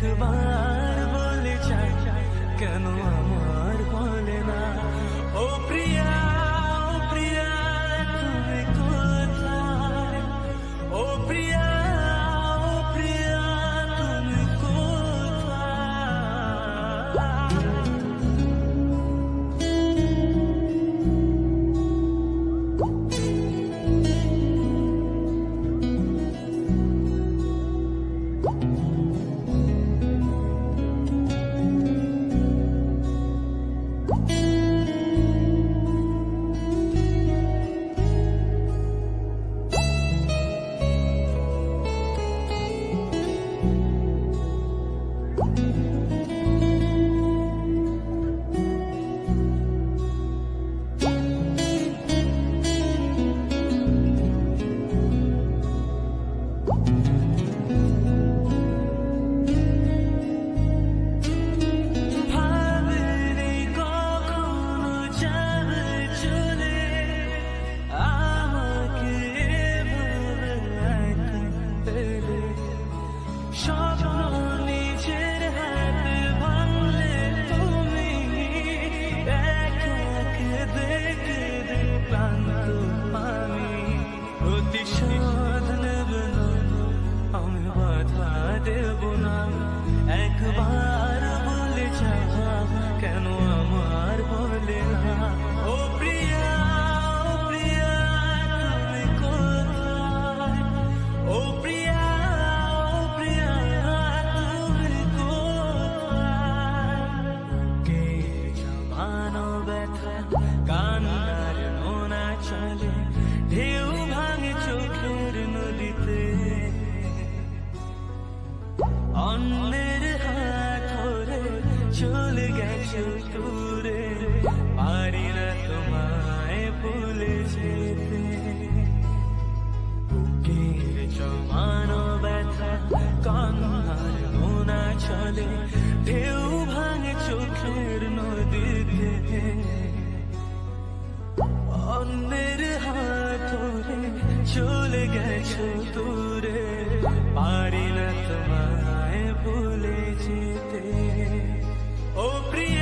একবার বলে চাই কেন আমার বলে না ও প্রিয়া তুমি কোথায় ও প্রিয়া তুমি একবার বলে যা কেন আমার বলে না ও প্রিয়া তুমি কোথায় ও প্রিয়া তুমি কোথায় কে জমানো ব্যথা কান্নার নোনা চলে ঢেউ ভাঙে চোখের নদীতে অন্যের হাত ধরে চলে গেছে দূরে পারি না তোমায় ভুলে যেতে বুকের জমানো ব্যথা কান্নার নোনা চলে ঢেউ ভাঙে চোখের নদীতে অন্যের হাত ধরে চলে গেছে দূরে পারি না তোমায় ভুলে যেতে ও প্রিয়া